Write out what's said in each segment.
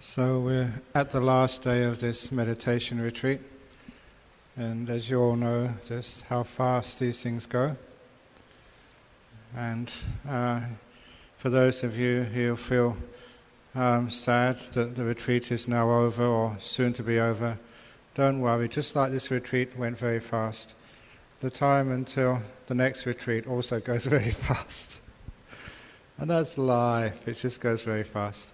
So we're at the last day of this meditation retreat, and as you all know just how fast these things go. And for those of you who feel sad that the retreat is now over or soon to be over, don't worry, just like this retreat went very fast, the time until the next retreat also goes very fast. And that's life, it just goes very fast.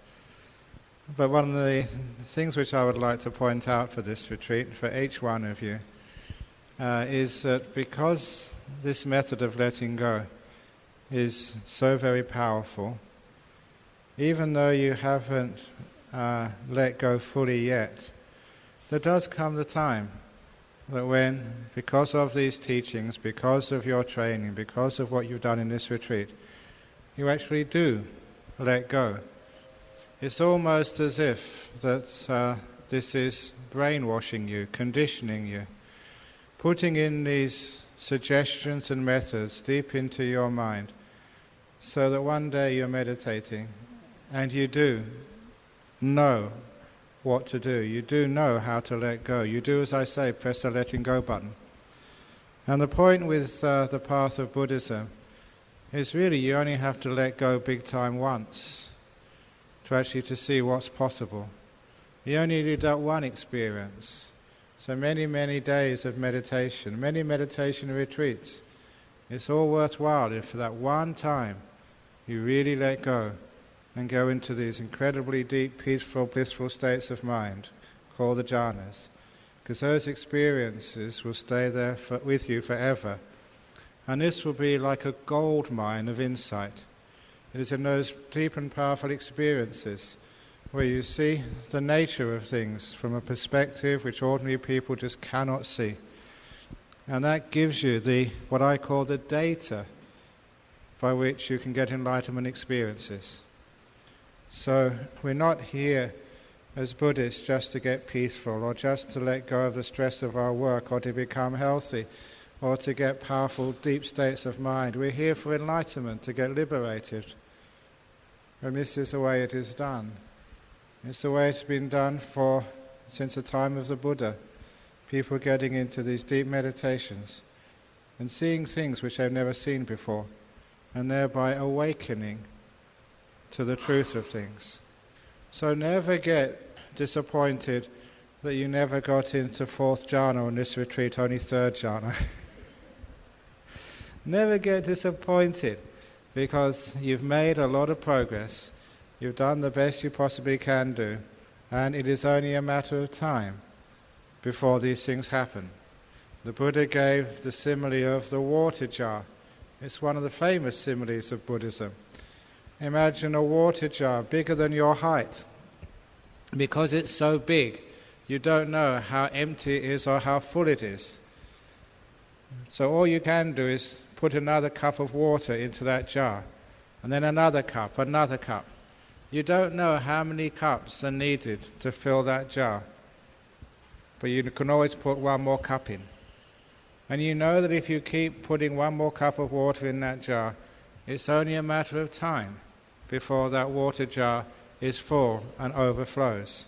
But one of the things which I would like to point out for this retreat, for each one of you, is that because this method of letting go is so very powerful, even though you haven't let go fully yet, there does come the time that when, because of these teachings, because of your training, because of what you've done in this retreat, you actually do let go. It's almost as if that this is brainwashing you, conditioning you, putting in these suggestions and methods deep into your mind, so that one day you're meditating and you do know what to do. You do know how to let go. You do, as I say, press the letting go button. And the point with the path of Buddhism is really you only have to let go big time once to see what's possible. You only need that one experience. So many, many days of meditation, many meditation retreats, it's all worthwhile if for that one time you really let go and go into these incredibly deep, peaceful, blissful states of mind called the jhanas, because those experiences will stay there with you forever. And this will be like a gold mine of insight. It is in those deep and powerful experiences where you see the nature of things from a perspective which ordinary people just cannot see. And that gives you what I call the data by which you can get enlightenment experiences. So we're not here as Buddhists just to get peaceful or just to let go of the stress of our work or to become healthy or to get powerful, deep states of mind. We're here for enlightenment, to get liberated. And this is the way it is done. It's the way it's been done since the time of the Buddha. People getting into these deep meditations and seeing things which they've never seen before, and thereby awakening to the truth of things. So never get disappointed that you never got into fourth jhana on this retreat, only third jhana. Never get disappointed, because you've made a lot of progress, you've done the best you possibly can do, and it is only a matter of time before these things happen. The Buddha gave the simile of the water jar. It's one of the famous similes of Buddhism. Imagine a water jar bigger than your height. Because it's so big, you don't know how empty it is or how full it is. So all you can do is put another cup of water into that jar, and then another cup, another cup. You don't know how many cups are needed to fill that jar, but you can always put one more cup in. And you know that if you keep putting one more cup of water in that jar, it's only a matter of time before that water jar is full and overflows.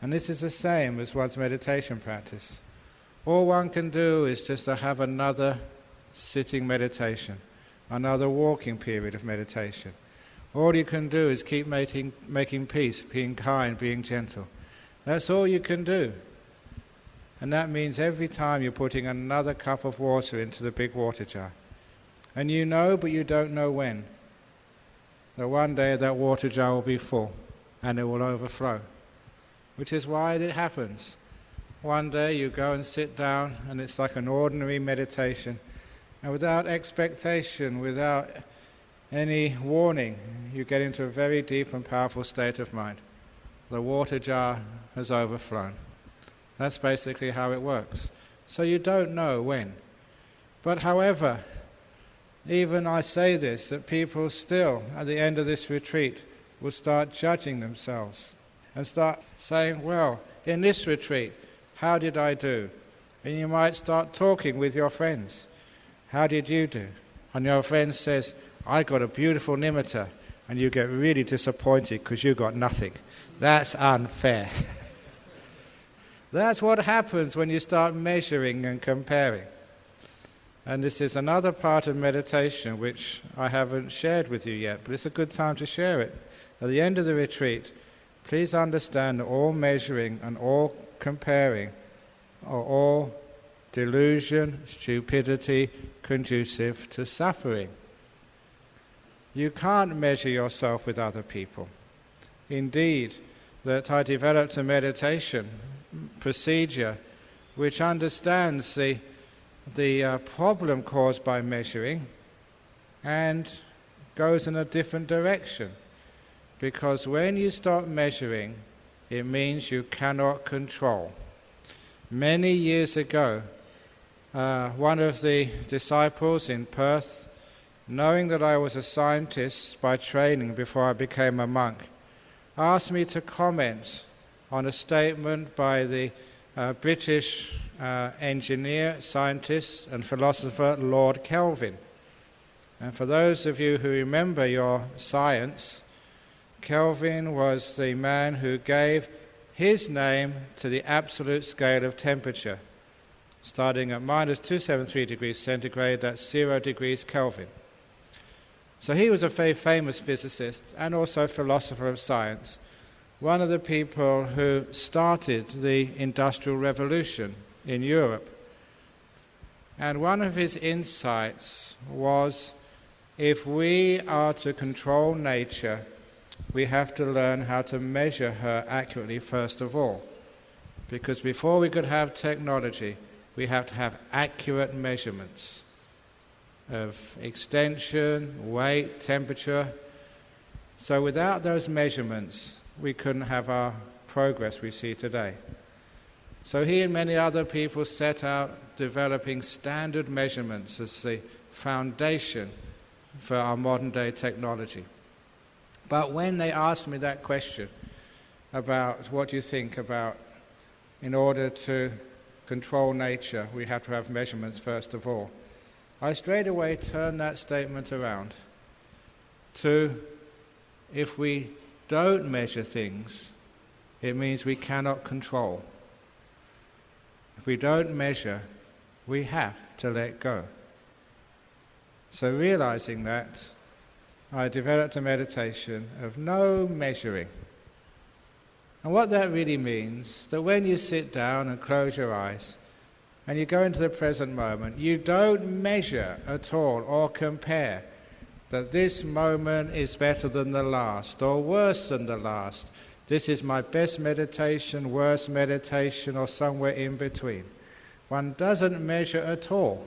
And this is the same as one's meditation practice. All one can do is just to have another sitting meditation, another walking period of meditation. All you can do is keep making peace, being kind, being gentle. That's all you can do. And that means every time you're putting another cup of water into the big water jar. And you know, but you don't know when, that one day that water jar will be full and it will overflow. Which is why it happens. One day you go and sit down and it's like an ordinary meditation. And without expectation, without any warning, you get into a very deep and powerful state of mind. The water jar has overflown. That's basically how it works. So you don't know when. But however, even I say this, that people still, at the end of this retreat, will start judging themselves and start saying, well, in this retreat, how did I do? And you might start talking with your friends. How did you do? And your friend says, I got a beautiful nimitta. and you get really disappointed because you got nothing. That's unfair. That's what happens when you start measuring and comparing. And this is another part of meditation which I haven't shared with you yet, but it's a good time to share it. At the end of the retreat, please understand that all measuring and all comparing are all delusion, stupidity, conducive to suffering. You can't measure yourself with other people. Indeed, that I developed a meditation procedure which understands the problem caused by measuring and goes in a different direction. Because when you stop measuring, it means you cannot control. Many years ago, one of the disciples in Perth, knowing that I was a scientist by training before I became a monk, asked me to comment on a statement by the British engineer, scientist and philosopher Lord Kelvin. And for those of you who remember your science, Kelvin was the man who gave his name to the absolute scale of temperature, starting at minus 273 degrees centigrade, that's 0 degrees Kelvin. So he was a very famous physicist and also philosopher of science, one of the people who started the Industrial Revolution in Europe. And one of his insights was, if we are to control nature, we have to learn how to measure her accurately first of all. Because before we could have technology, we have to have accurate measurements of extension, weight, temperature. So without those measurements, we couldn't have our progress we see today. So he and many other people set out developing standard measurements as the foundation for our modern day technology. But when they asked me that question about what do you think about, in order to control nature, we have to have measurements first of all, I straight away turned that statement around to, if we don't measure things, it means we cannot control. If we don't measure, we have to let go. So realizing that, I developed a meditation of no measuring. And what that really means, that when you sit down and close your eyes and you go into the present moment, you don't measure at all or compare that this moment is better than the last or worse than the last. This is my best meditation, worst meditation, or somewhere in between. One doesn't measure at all.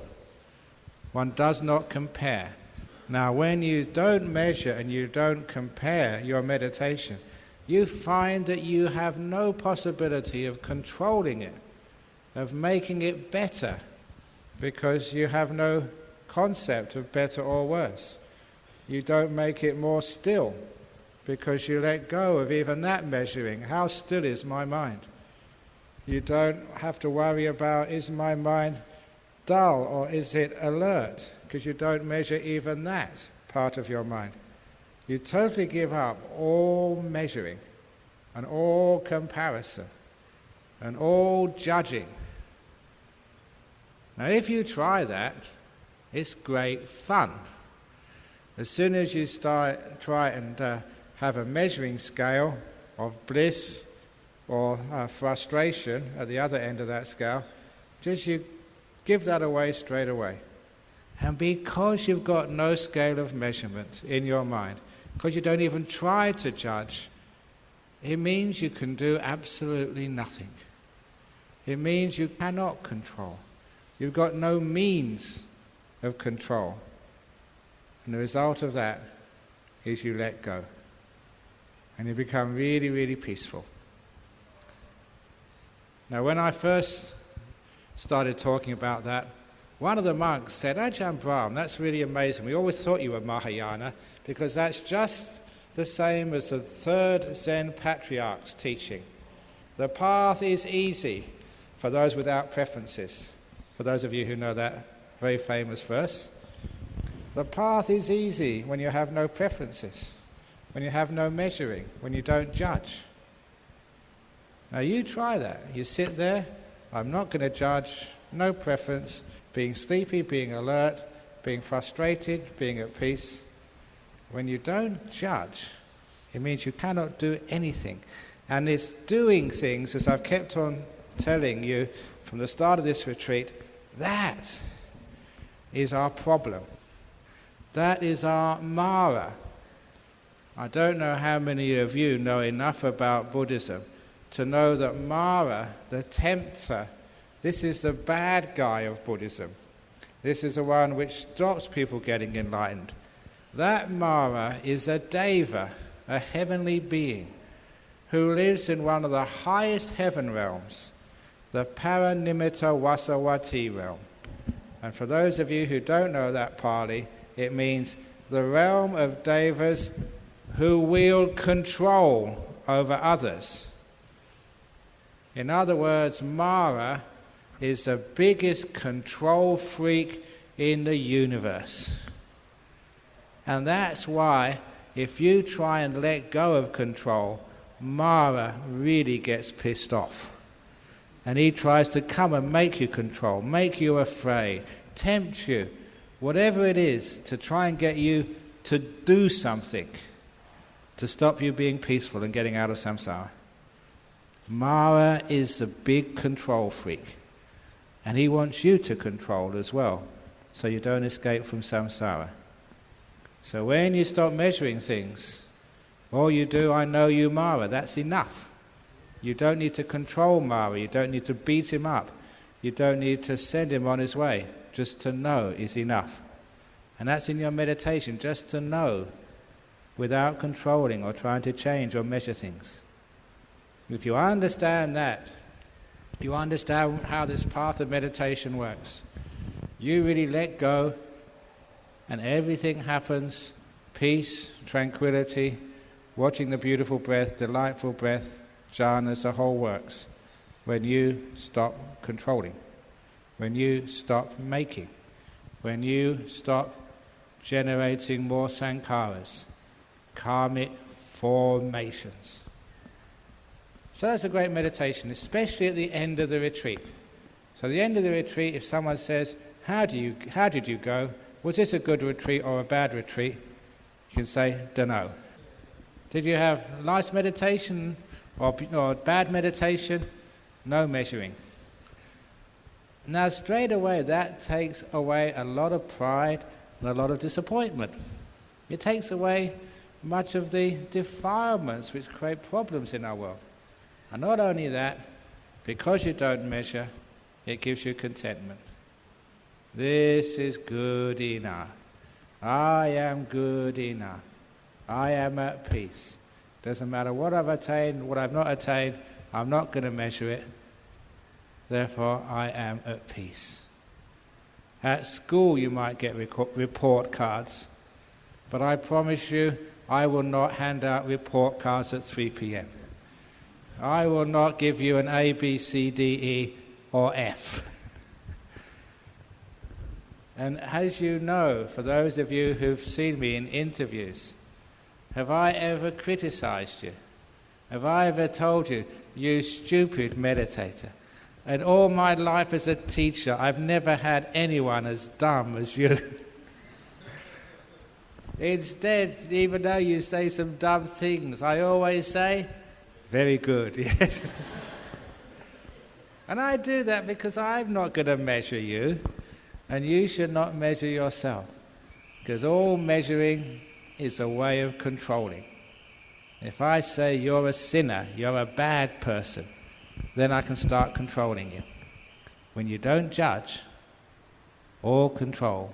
One does not compare. Now, when you don't measure and you don't compare your meditation, you find that you have no possibility of controlling it, of making it better, because you have no concept of better or worse. You don't make it more still, because you let go of even that measuring. How still is my mind? You don't have to worry about, is my mind dull or is it alert? Because you don't measure even that part of your mind. You totally give up all measuring and all comparison and all judging. Now, if you try that, it's great fun. As soon as you try and have a measuring scale of bliss or frustration at the other end of that scale, just you give that away straight away. And because you've got no scale of measurement in your mind, because you don't even try to judge, it means you can do absolutely nothing. It means you cannot control. You've got no means of control. And the result of that is you let go. And you become really, really peaceful. Now, when I first started talking about that, one of the monks said, Ajahn Brahm, that's really amazing. We always thought you were Mahayana, because that's just the same as the third Zen patriarch's teaching. The path is easy for those without preferences. For those of you who know that very famous verse, the path is easy when you have no preferences. when you have no measuring, when you don't judge. Now you try that. You sit there, I'm not going to judge, no preference, being sleepy, being alert, being frustrated, being at peace. When you don't judge, it means you cannot do anything. And it's doing things, as I've kept on telling you from the start of this retreat, that is our problem. That is our Mara. I don't know how many of you know enough about Buddhism to know that Mara, the tempter, this is the bad guy of Buddhism. This is the one which stops people getting enlightened. That Mara is a deva, a heavenly being, who lives in one of the highest heaven realms, the Paranimitta Vasavati realm. And for those of you who don't know that Pali, it means the realm of devas who wield control over others. In other words, Mara is the biggest control freak in the universe. And that's why if you try and let go of control, Mara really gets pissed off. And he tries to come and make you control, make you afraid, tempt you, whatever it is, to try and get you to do something to stop you being peaceful and getting out of samsara. Mara is a big control freak. And he wants you to control as well, so you don't escape from samsara. So when you stop measuring things, all you do, I know you, Mara, that's enough. You don't need to control Mara, you don't need to beat him up, you don't need to send him on his way. Just to know is enough. And that's in your meditation, just to know, without controlling or trying to change or measure things. If you understand that, you understand how this path of meditation works. You really let go, and everything happens, peace, tranquility, watching the beautiful breath, delightful breath, jhanas, the whole works, when you stop controlling, when you stop making, when you stop generating more sankharas, karmic formations. So that's a great meditation, especially at the end of the retreat. So at the end of the retreat, if someone says, how did you go? Was this a good retreat or a bad retreat? You can say, dunno. Did you have nice meditation or bad meditation? No measuring. Now straight away that takes away a lot of pride and a lot of disappointment. It takes away much of the defilements which create problems in our world. And not only that, because you don't measure, it gives you contentment. This is good enough. I am good enough. I am at peace. Doesn't matter what I've attained, what I've not attained, I'm not going to measure it. Therefore, I am at peace. At school you might get report cards, but I promise you, I will not hand out report cards at 3 p.m. I will not give you an A, B, C, D, E, or F. And as you know, for those of you who've seen me in interviews, have I ever criticized you? Have I ever told you, you stupid meditator? In all my life as a teacher, I've never had anyone as dumb as you. Instead, even though you say some dumb things, I always say, very good, yes. And I do that because I'm not going to measure you, and you should not measure yourself, because all measuring is a way of controlling. If I say you're a sinner, you're a bad person, then I can start controlling you. When you don't judge, all control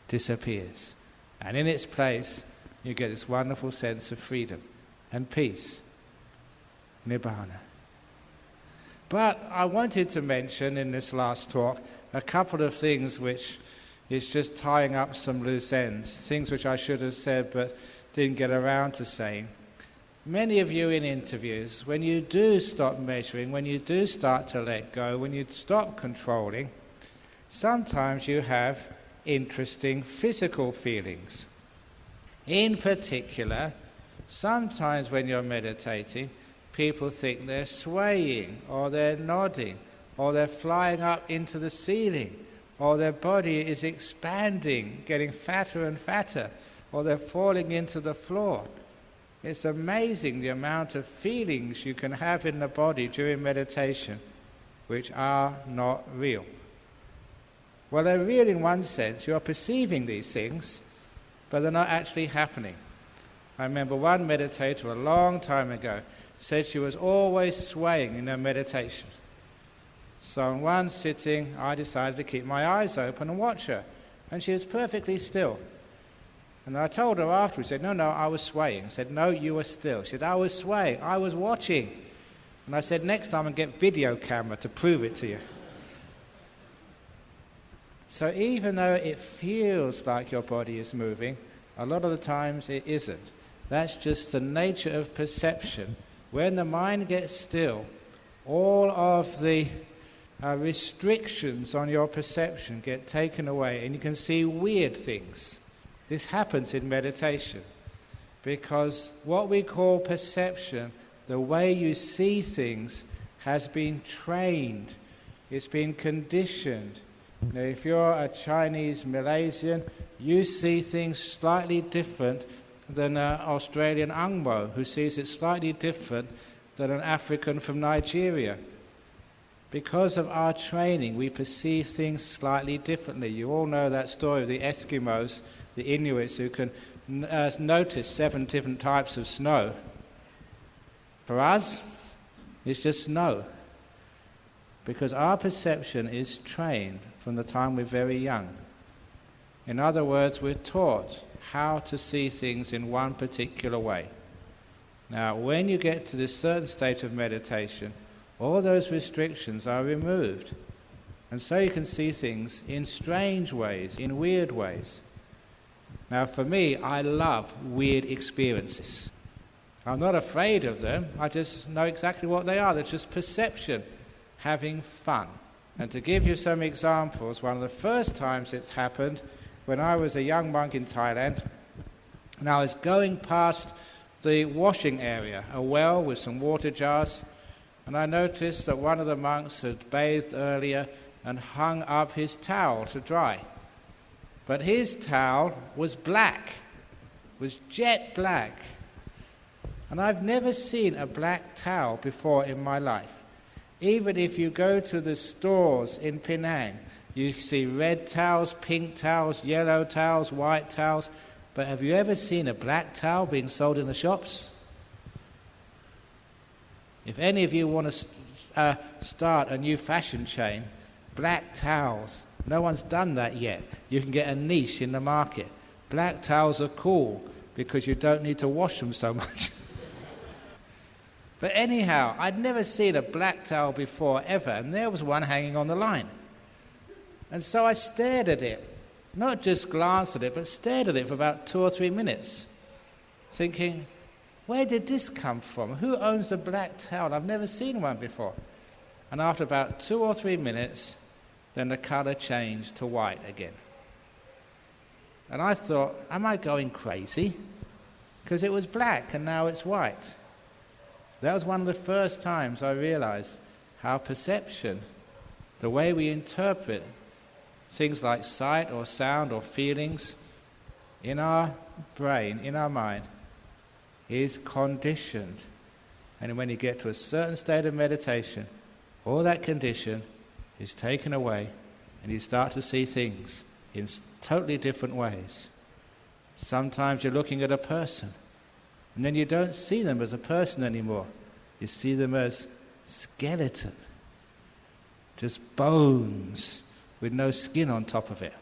disappears. And in its place, you get this wonderful sense of freedom and peace. Nibbana. But I wanted to mention in this last talk a couple of things which is just tying up some loose ends, things which I should have said but didn't get around to saying. Many of you in interviews, when you do stop measuring, when you do start to let go, when you stop controlling, sometimes you have interesting physical feelings. In particular, Sometimes when you're meditating, people think they're swaying, or they're nodding, or they're flying up into the ceiling, or their body is expanding, getting fatter and fatter, or they're falling into the floor. It's amazing the amount of feelings you can have in the body during meditation which are not real. Well, they're real in one sense. You're perceiving these things, but they're not actually happening. I remember one meditator a long time ago said she was always swaying in her meditation. So in one sitting, I decided to keep my eyes open and watch her. And she was perfectly still. And I told her afterwards, she said, no, I was swaying. I said, no, you were still. She said, I was swaying, I was watching. And I said, next time I'll get video camera to prove it to you. So even though it feels like your body is moving, a lot of the times it isn't. That's just the nature of perception. When the mind gets still, all of the restrictions on your perception get taken away, and you can see weird things. This happens in meditation because what we call perception, the way you see things, has been trained. It's been conditioned. Now, if you're a Chinese Malaysian, you see things slightly different than an Australian Angmo, who sees it slightly different than an African from Nigeria. Because of our training, we perceive things slightly differently. You all know that story of the Eskimos, the Inuits, who can notice 7 different types of snow. For us, it's just snow. Because our perception is trained from the time we're very young. In other words, we're taught how to see things in one particular way. Now, when you get to this certain state of meditation, all those restrictions are removed. And so you can see things in strange ways, in weird ways. Now, for me, I love weird experiences. I'm not afraid of them. I just know exactly what they are. They're just perception, having fun. And to give you some examples, one of the first times it's happened, when I was a young monk in Thailand, and I was going past the washing area, a well with some water jars, and I noticed that one of the monks had bathed earlier and hung up his towel to dry. But his towel was black, was jet black. And I've never seen a black towel before in my life. Even if you go to the stores in Penang, you see red towels, pink towels, yellow towels, white towels. But have you ever seen a black towel being sold in the shops? If any of you want to start a new fashion chain, black towels, no one's done that yet. You can get a niche in the market. Black towels are cool because you don't need to wash them so much. But anyhow, I'd never seen a black towel before ever, and there was one hanging on the line. And so I stared at it, not just glanced at it, but stared at it for about 2 or 3 minutes, thinking, where did this come from? Who owns a black towel? I've never seen one before. And after about 2 or 3 minutes, then the colour changed to white again. And I thought, am I going crazy? Because it was black and now it's white. That was one of the first times I realized how perception, the way we interpret things like sight or sound or feelings in our brain, in our mind, is conditioned. And when you get to a certain state of meditation, all that condition is taken away and you start to see things in totally different ways. Sometimes you're looking at a person and then you don't see them as a person anymore. You see them as skeleton, just bones with no skin on top of it.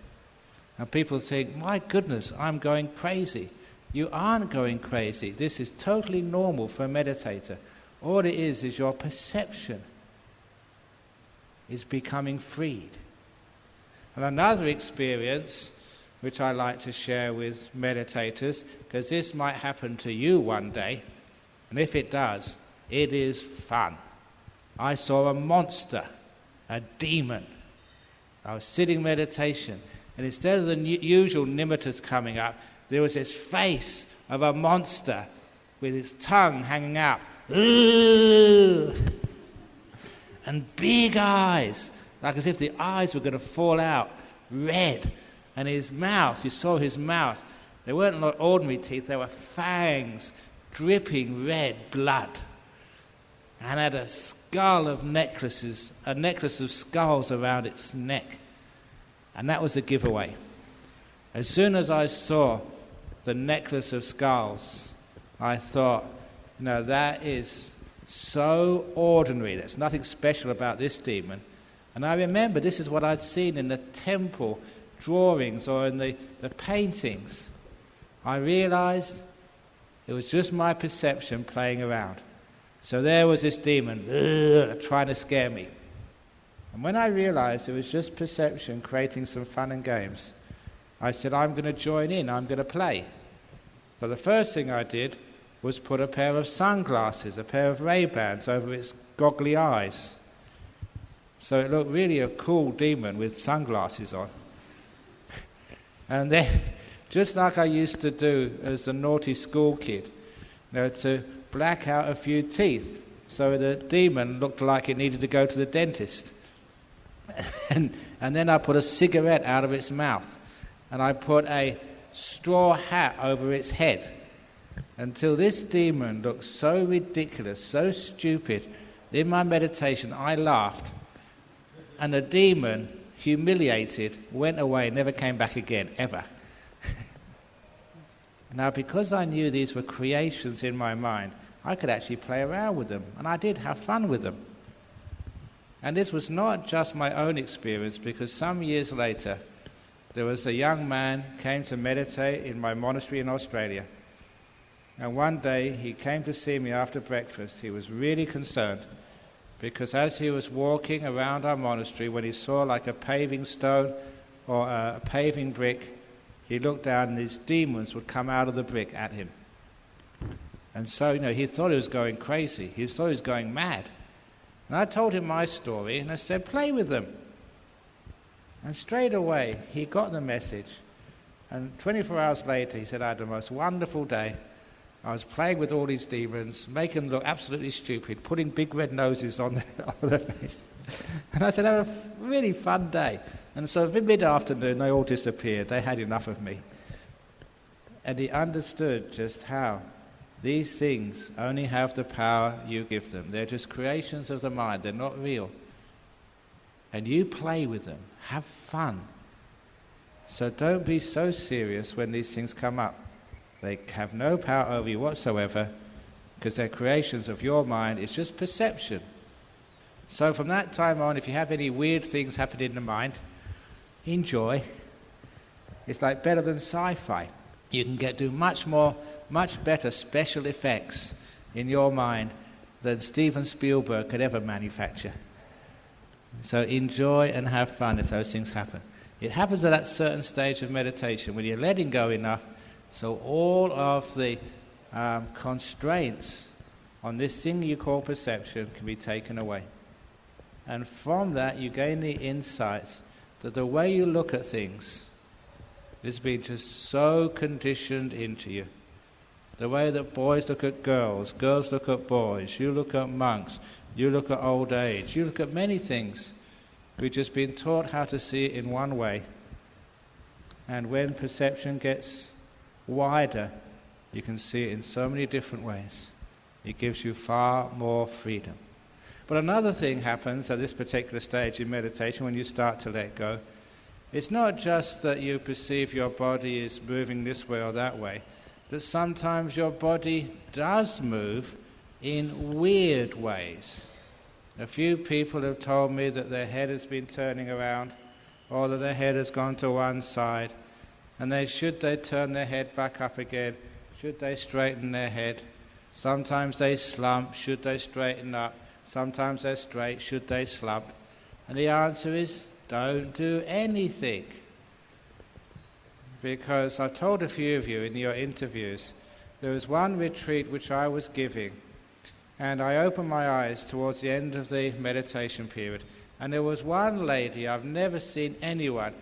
And people think, my goodness, I'm going crazy. You aren't going crazy. This is totally normal for a meditator. All it is your perception is becoming freed. And another experience which I like to share with meditators, because this might happen to you one day, and if it does, it is fun. I saw a monster, a demon. I was sitting meditation, and instead of the usual nimittas coming up, there was this face of a monster, with his tongue hanging out. Ugh! And big eyes, like as if the eyes were going to fall out, red. And his mouth, you saw his mouth, they weren't like ordinary teeth, they were fangs, dripping red blood. And had a skull of necklaces, a necklace of skulls around its neck. And that was a giveaway. As soon as I saw the necklace of skulls, I thought, that is so ordinary. There's nothing special about this demon. And I remember this is what I'd seen in the temple drawings or in the paintings. I realized it was just my perception playing around. So there was this demon trying to scare me. And when I realized it was just perception creating some fun and games, I said, I'm going to join in, I'm going to play. But the first thing I did was put a pair of sunglasses, a pair of Ray-Bans over its goggly eyes. So it looked really a cool demon with sunglasses on. And then, just like I used to do as a naughty school kid, to black out a few teeth so the demon looked like it needed to go to the dentist. And then I put a cigarette out of its mouth, and I put a straw hat over its head, until this demon looked so ridiculous, so stupid. In my meditation, I laughed, and the demon, humiliated, went away, never came back again, ever. Now, because I knew these were creations in my mind, I could actually play around with them, and I did have fun with them. And this was not just my own experience, because some years later, there was a young man came to meditate in my monastery in Australia. And one day he came to see me after breakfast. He was really concerned, because as he was walking around our monastery, when he saw like a paving stone or a paving brick, he looked down and these demons would come out of the brick at him. And so, he thought he was going crazy. He thought he was going mad. And I told him my story, and I said, play with them. And straight away, he got the message. And 24 hours later, he said, I had the most wonderful day. I was playing with all these demons, making them look absolutely stupid, putting big red noses on their face. And I said, have a really fun day. And so mid-afternoon, they all disappeared. They had enough of me. And he understood just how these things only have the power you give them. They're just creations of the mind. They're not real. And you play with them. Have fun. So don't be so serious when these things come up. They have no power over you whatsoever, because they're creations of your mind. It's just perception. So from that time on, if you have any weird things happening in the mind, enjoy. It's like better than sci-fi. You can do much better special effects in your mind than Steven Spielberg could ever manufacture. So enjoy and have fun if those things happen. It happens at that certain stage of meditation when you're letting go enough, so all of the constraints on this thing you call perception can be taken away. And from that you gain the insights that the way you look at things has been just so conditioned into you. The way that boys look at girls, girls look at boys, you look at monks, you look at old age, you look at many things. We've just been taught how to see it in one way. And when perception gets wider, you can see it in so many different ways. It gives you far more freedom. But another thing happens at this particular stage in meditation when you start to let go. It's not just that you perceive your body is moving this way or that way, that sometimes your body does move in weird ways. A few people have told me that their head has been turning around, or that their head has gone to one side, and should they turn their head back up again, should they straighten their head? Sometimes they slump, should they straighten up? Sometimes they're straight, should they slump? And the answer is, don't do anything. Because I told a few of you in your interviews, there was one retreat which I was giving, and I opened my eyes towards the end of the meditation period, and there was one lady, I've never seen anyone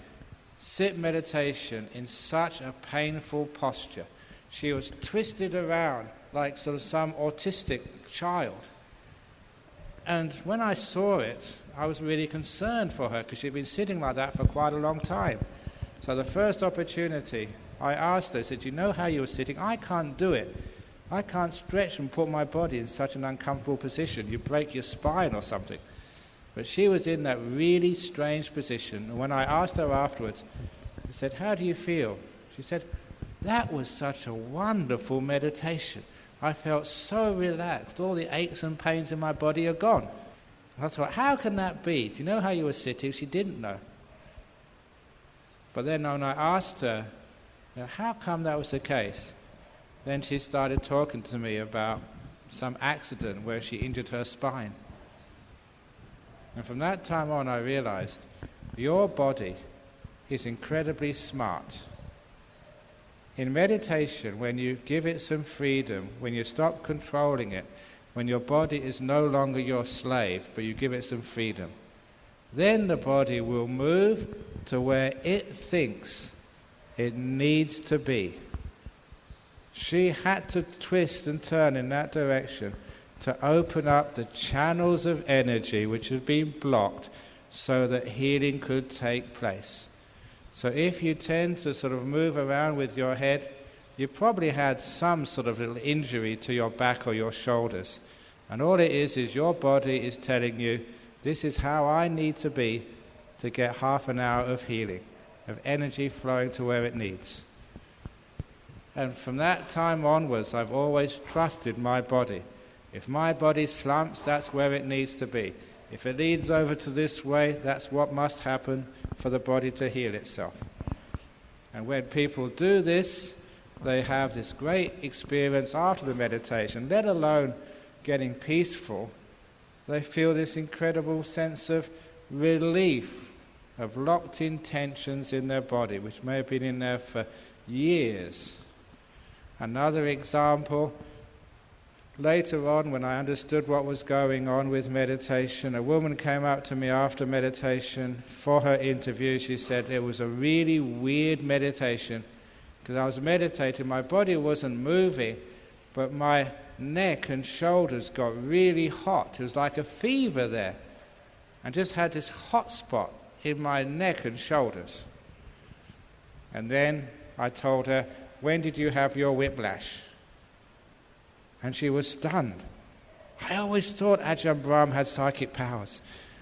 sit meditation in such a painful posture. She was twisted around like sort of some autistic child. And when I saw it, I was really concerned for her because she'd been sitting like that for quite a long time. So the first opportunity, I asked her, I said, "You know how you were sitting? I can't do it. I can't stretch and put my body in such an uncomfortable position. You break your spine or something." But she was in that really strange position. And when I asked her afterwards, I said, "How do you feel?" She said, "That was such a wonderful meditation. I felt so relaxed. All the aches and pains in my body are gone." And I thought, how can that be? Do you know how you were sitting? She didn't know. But then when I asked her, how come that was the case? Then she started talking to me about some accident where she injured her spine. And from that time on, I realized your body is incredibly smart. In meditation, when you give it some freedom, when you stop controlling it, when your body is no longer your slave, but you give it some freedom, then the body will move to where it thinks it needs to be. She had to twist and turn in that direction to open up the channels of energy which had been blocked so that healing could take place. So if you tend to sort of move around with your head, you probably had some sort of little injury to your back or your shoulders. And all it is your body is telling you, this is how I need to be to get half an hour of healing, of energy flowing to where it needs. And from that time onwards, I've always trusted my body. If my body slumps, that's where it needs to be. If it leads over to this way, that's what must happen for the body to heal itself. And when people do this, they have this great experience after the meditation, let alone getting peaceful. They feel this incredible sense of relief, of locked-in tensions in their body, which may have been in there for years. Another example, later on, when I understood what was going on with meditation, a woman came up to me after meditation for her interview. She said it was a really weird meditation because I was meditating, my body wasn't moving, but my neck and shoulders got really hot. It was like a fever there. I just had this hot spot in my neck and shoulders. And then I told her, "When did you have your whiplash?" And she was stunned. "I always thought Ajahn Brahm had psychic powers.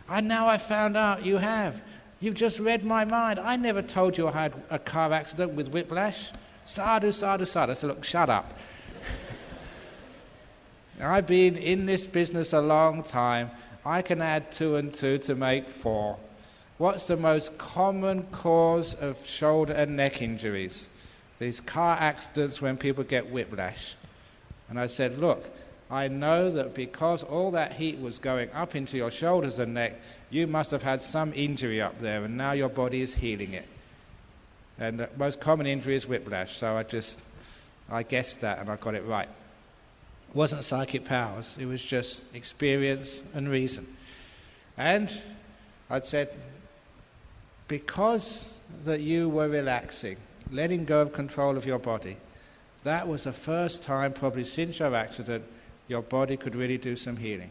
And now I found out you have. You've just read my mind. I never told you I had a car accident with whiplash. Sadhu, sadhu, sadhu." I said, "Look, shut up. I've been in this business a long time. I can add 2 and 2 to make 4. What's the most common cause of shoulder and neck injuries? These car accidents when people get whiplash." And I said, "Look, I know that because all that heat was going up into your shoulders and neck, you must have had some injury up there, and now your body is healing it. And the most common injury is whiplash." So I guessed that, and I got it right. It wasn't psychic powers, it was just experience and reason. And I'd said, because that you were relaxing, letting go of control of your body, that was the first time, probably since your accident, your body could really do some healing.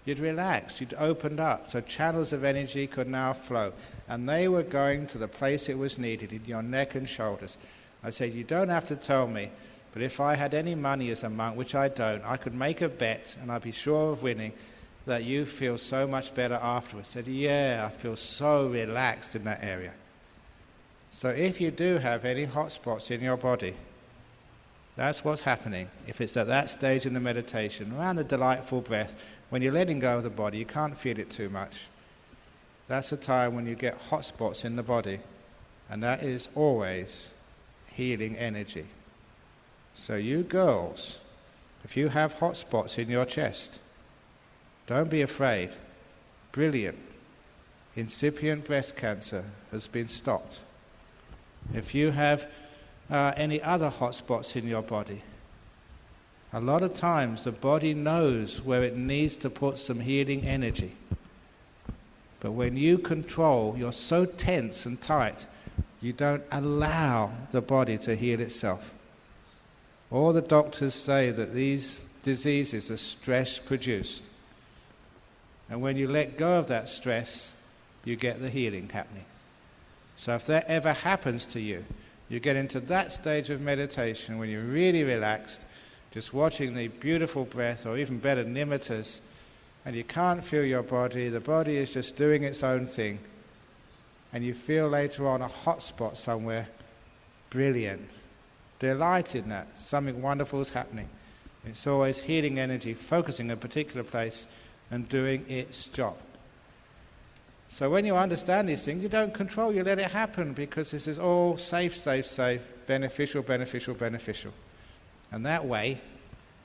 You'd relaxed, you'd opened up, so channels of energy could now flow. And they were going to the place it was needed, in your neck and shoulders. I said, "You don't have to tell me, but if I had any money as a monk, which I don't, I could make a bet, and I'd be sure of winning, that you feel so much better afterwards." I said, "Yeah, I feel so relaxed in that area." So if you do have any hot spots in your body, that's what's happening. If it's at that stage in the meditation, around the delightful breath, when you're letting go of the body, you can't feel it too much. That's the time when you get hot spots in the body, and that is always healing energy. So you girls, if you have hot spots in your chest, don't be afraid. Brilliant. Incipient breast cancer has been stopped. If you have any other hot spots in your body, a lot of times the body knows where it needs to put some healing energy. But when you control, you're so tense and tight, you don't allow the body to heal itself. All the doctors say that these diseases are stress-produced. And when you let go of that stress, you get the healing happening. So if that ever happens to you, you get into that stage of meditation when you're really relaxed, just watching the beautiful breath, or even better, nimittas, and you can't feel your body, the body is just doing its own thing, and you feel later on a hot spot somewhere, brilliant, delighted in that, something wonderful is happening. It's always healing energy, focusing in a particular place and doing its job. So when you understand these things, you don't control, you let it happen, because this is all safe, safe, safe, beneficial, beneficial, beneficial. And that way,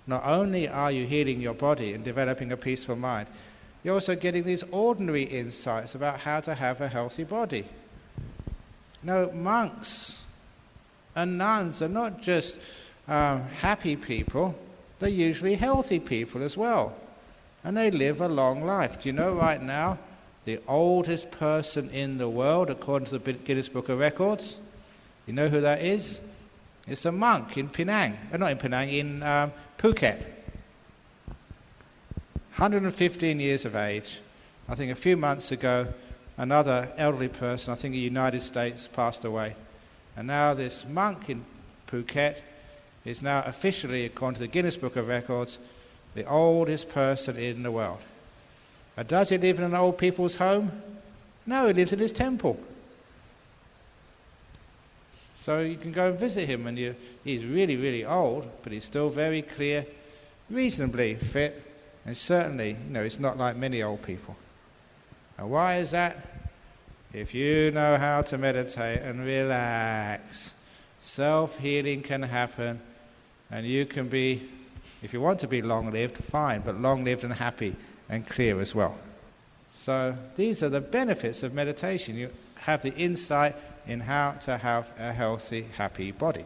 not only are you healing your body and developing a peaceful mind, you're also getting these ordinary insights about how to have a healthy body. No, monks and nuns are not just happy people, they're usually healthy people as well. And they live a long life. Do you know right now, the oldest person in the world, according to the Guinness Book of Records, you know who that is? It's a monk in Penang. Not in Penang, in Phuket. 115 years of age. I think a few months ago, another elderly person, I think in the United States, passed away. And now this monk in Phuket is now officially, according to the Guinness Book of Records, the oldest person in the world. And does he live in an old people's home? No, he lives in his temple. So you can go and visit him, and he's really, really old, but he's still very clear, reasonably fit, and certainly, he's not like many old people. And why is that? If you know how to meditate and relax, self-healing can happen, and you can be, if you want to be long-lived, fine, but long-lived and happy and clear as well. So these are the benefits of meditation. You have the insight in how to have a healthy, happy body.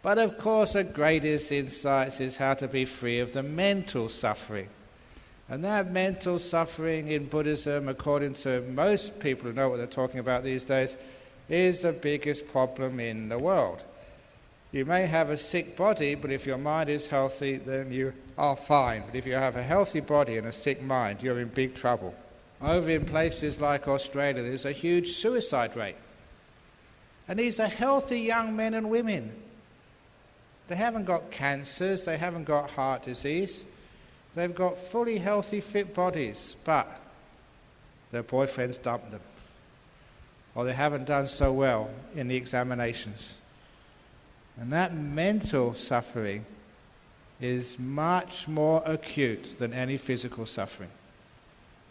But of course, the greatest insights is how to be free of the mental suffering. And that mental suffering in Buddhism, according to most people who know what they're talking about these days, is the biggest problem in the world. You may have a sick body, but if your mind is healthy, then you are fine. But if you have a healthy body and a sick mind, you're in big trouble. Over in places like Australia, there's a huge suicide rate. And these are healthy young men and women. They haven't got cancers, they haven't got heart disease. They've got fully healthy, fit bodies, but their boyfriends dumped them. Or they haven't done so well in the examinations. And that mental suffering is much more acute than any physical suffering.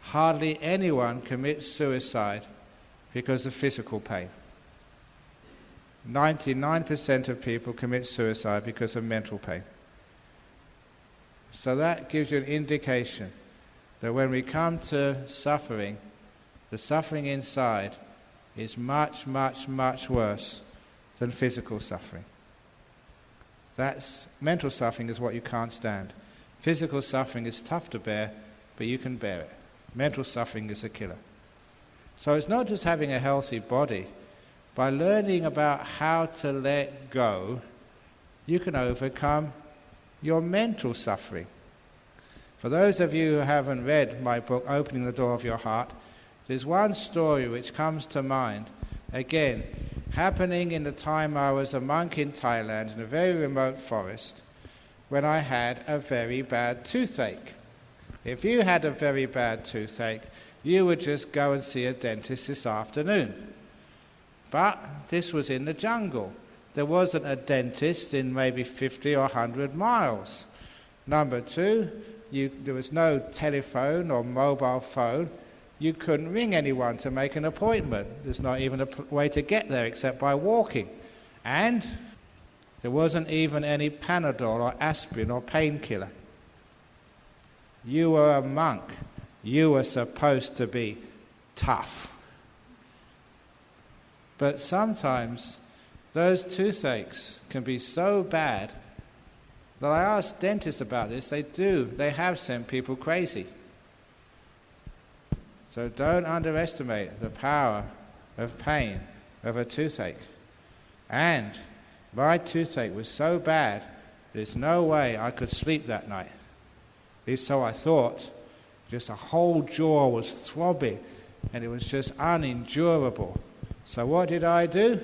Hardly anyone commits suicide because of physical pain. 99% of people commit suicide because of mental pain. So that gives you an indication that when we come to suffering, the suffering inside is much, much, much worse than physical suffering. Mental suffering is what you can't stand. Physical suffering is tough to bear, but you can bear it. Mental suffering is a killer. So it's not just having a healthy body. By learning about how to let go, you can overcome your mental suffering. For those of you who haven't read my book, Opening the Door of Your Heart, there's one story which comes to mind, again, happening in the time I was a monk in Thailand in a very remote forest when I had a very bad toothache. If you had a very bad toothache, you would just go and see a dentist this afternoon. But this was in the jungle. There wasn't a dentist in maybe 50 or 100 miles. Number two, there was no telephone or mobile phone. You couldn't ring anyone to make an appointment. There's not even a way to get there except by walking. And there wasn't even any Panadol or aspirin or painkiller. You were a monk. You were supposed to be tough. But sometimes those toothaches can be so bad that I asked dentists about this. They have sent people crazy. So don't underestimate the power of pain, of a toothache. And My toothache was so bad, there's no way I could sleep that night. At least so I thought. Just a whole jaw was throbbing, and it was just unendurable. So what did I do?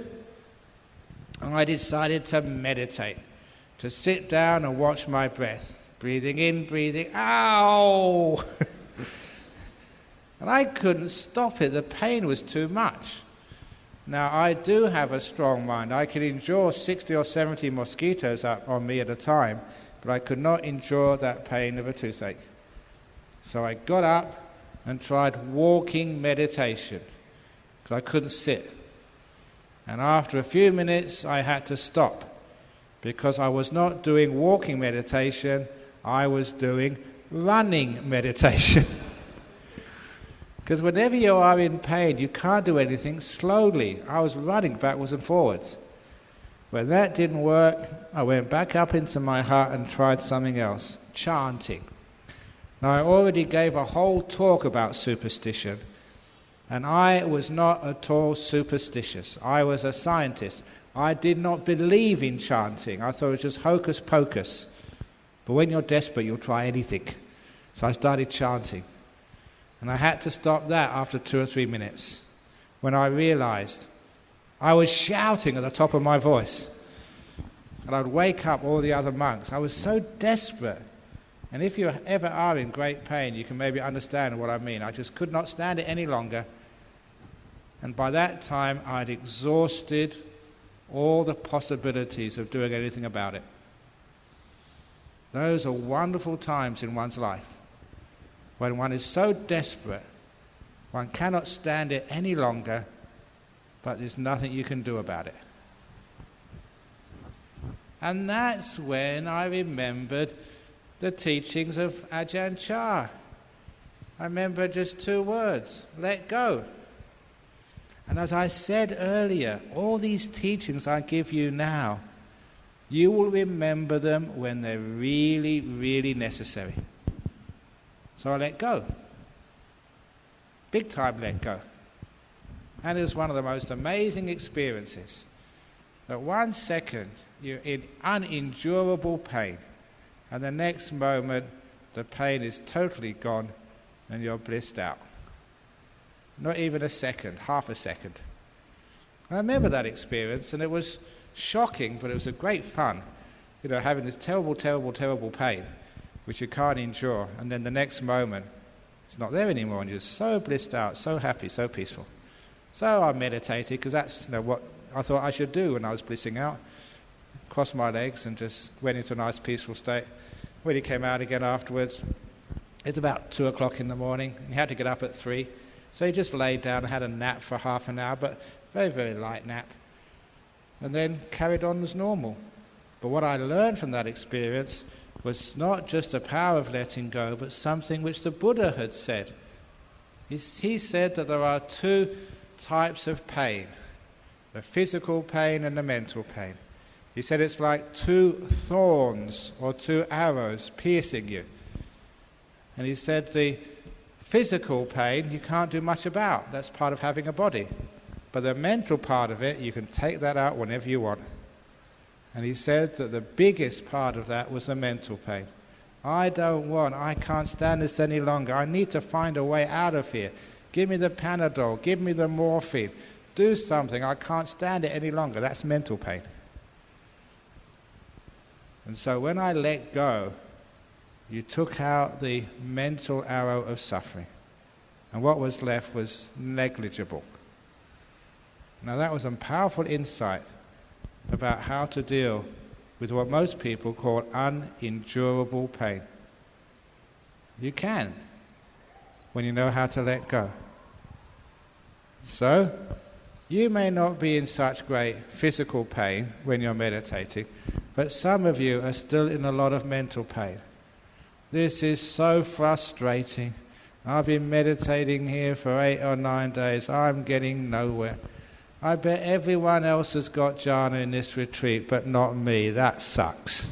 I decided to meditate, to sit down and watch my breath. Breathing in, breathing, ow! And I couldn't stop it. The pain was too much. Now, I do have a strong mind. I could endure 60 or 70 mosquitoes up on me at a time, but I could not endure that pain of a toothache. So I got up and tried walking meditation, because I couldn't sit. And after a few minutes, I had to stop, because I was not doing walking meditation, I was doing running meditation. Because whenever you are in pain, you can't do anything slowly. I was running backwards and forwards. When that didn't work, I went back up into my hut and tried something else, chanting. Now, I already gave a whole talk about superstition, and I was not at all superstitious. I was a scientist. I did not believe in chanting. I thought it was just hocus pocus. But when you're desperate, you'll try anything. So I started chanting. And I had to stop that after 2 or 3 minutes, when I realized I was shouting at the top of my voice. And I'd wake up all the other monks. I was so desperate. And if you ever are in great pain, you can maybe understand what I mean. I just could not stand it any longer. And by that time, I'd exhausted all the possibilities of doing anything about it. Those are wonderful times in one's life, when one is so desperate, one cannot stand it any longer, but there's nothing you can do about it. And that's when I remembered the teachings of Ajahn Chah. I remember just 2 words, let go. And as I said earlier, all these teachings I give you now, you will remember them when they're really, really necessary. So I let go. Big time let go. And it was one of the most amazing experiences. That 1 second you're in unendurable pain, and the next moment the pain is totally gone and you're blissed out. Not even a second, half a second. I remember that experience, and it was shocking, but it was a great fun. You know, having this terrible, terrible, terrible pain, which you can't endure, and then the next moment, it's not there anymore, and you're so blissed out, so happy, so peaceful. So I meditated, because that's what I thought I should do when I was blissing out. Crossed my legs and just went into a nice, peaceful state. When he came out again afterwards, it's about 2 o'clock in the morning, and he had to get up at 3. So he just laid down and had a nap for half an hour, but very, very light nap, and then carried on as normal. But what I learned from that experience was not just the power of letting go, but something which the Buddha had said. He said that there are 2 types of pain, the physical pain and the mental pain. He said it's like 2 thorns or 2 arrows piercing you. And he said the physical pain you can't do much about. That's part of having a body. But the mental part of it, you can take that out whenever you want. And he said that the biggest part of that was the mental pain. I can't stand this any longer. I need to find a way out of here. Give me the Panadol, give me the morphine. Do something, I can't stand it any longer. That's mental pain. And so when I let go, you took out the mental arrow of suffering. And what was left was negligible. Now that was a powerful insight about how to deal with what most people call unendurable pain. You can, when you know how to let go. So, you may not be in such great physical pain when you're meditating, but some of you are still in a lot of mental pain. This is so frustrating. I've been meditating here for 8 or 9 days. I'm getting nowhere. I bet everyone else has got jhana in this retreat, but not me. That sucks.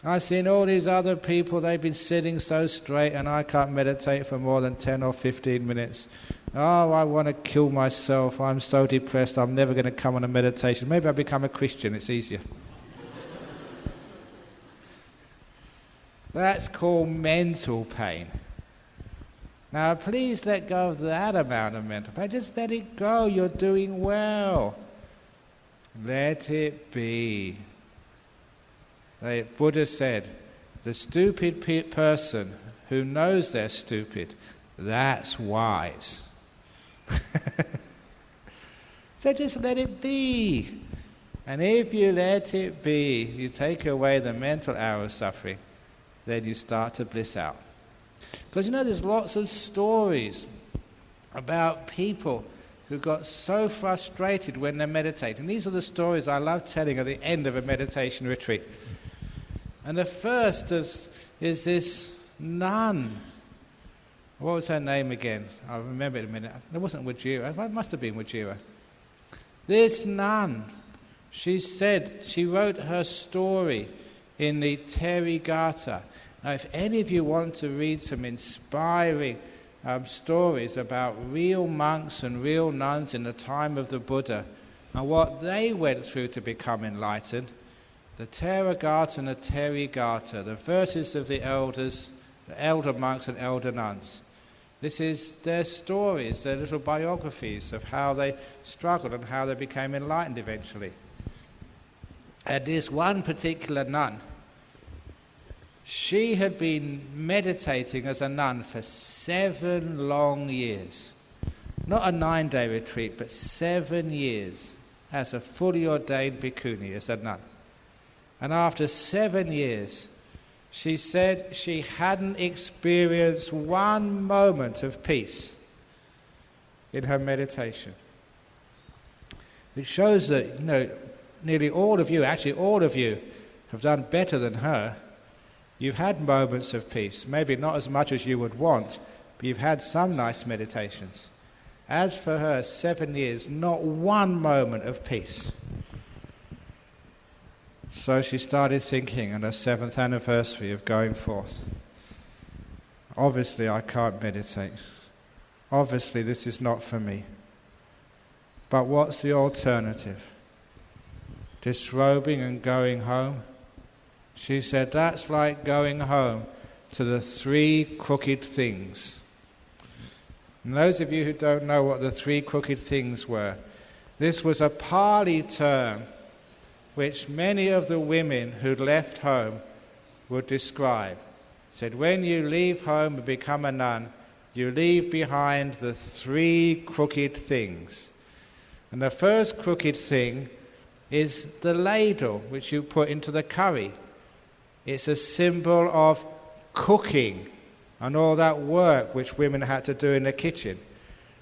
I've seen all these other people, they've been sitting so straight, and I can't meditate for more than 10 or 15 minutes. Oh, I want to kill myself. I'm so depressed. I'm never going to come on a meditation. Maybe I'll become a Christian. It's easier. That's called mental pain. Now, please let go of that amount of mental pain. Just let it go. You're doing well. Let it be. The Buddha said, the stupid person who knows they're stupid, that's wise. So just let it be. And if you let it be, you take away the mental hour of suffering, then you start to bliss out. Because there's lots of stories about people who got so frustrated when they're meditating. These are the stories I love telling at the end of a meditation retreat. And the first is this nun. What was her name again? I'll remember it in a minute. It wasn't Wajira. It must have been Wajira. This nun, she said, she wrote her story in the Therigatha. Now, if any of you want to read some inspiring stories about real monks and real nuns in the time of the Buddha and what they went through to become enlightened, the Therigatha and the Therigatha, the verses of the elders, the elder monks and elder nuns. This is their stories, their little biographies of how they struggled and how they became enlightened eventually. And this one particular nun, she had been meditating as a nun for 7 long years. Not a 9-day retreat, but 7 years as a fully ordained bhikkhuni, as a nun. And after 7 years, she said she hadn't experienced one moment of peace in her meditation. It shows that, nearly all of you, actually all of you, have done better than her. You've had moments of peace, maybe not as much as you would want, but you've had some nice meditations. As for her, 7 years, not one moment of peace. So she started thinking on her 7th anniversary of going forth. Obviously I can't meditate. Obviously this is not for me. But what's the alternative? Disrobing and going home? She said that's like going home to the 3 crooked things. And those of you who don't know what the 3 crooked things were, this was a Pali term which many of the women who'd left home would describe. Said, when you leave home and become a nun, you leave behind the 3 crooked things. And the first crooked thing is the ladle which you put into the curry. It's a symbol of cooking and all that work which women had to do in the kitchen.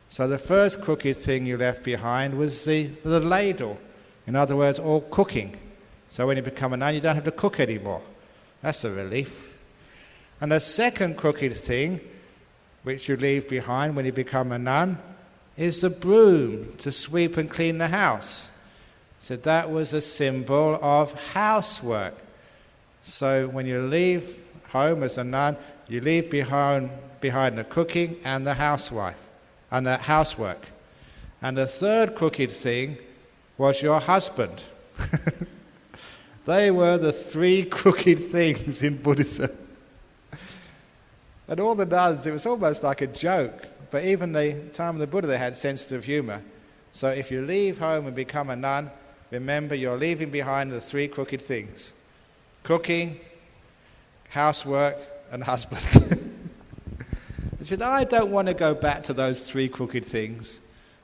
So the first crooked thing you left behind was the ladle. In other words, all cooking. So when you become a nun, you don't have to cook anymore. That's a relief. And the second crooked thing, which you leave behind when you become a nun, is the broom to sweep and clean the house. So that was a symbol of housework. So when you leave home as a nun, you leave behind the cooking and the housewife and the housework. And the third crooked thing was your husband. They were the 3 crooked things in Buddhism. And all the nuns, it was almost like a joke. But even the time of the Buddha, they had sensitive humour. So if you leave home and become a nun, remember you're leaving behind the 3 crooked things. Cooking, housework, and husband. He said, I don't want to go back to those 3 crooked things.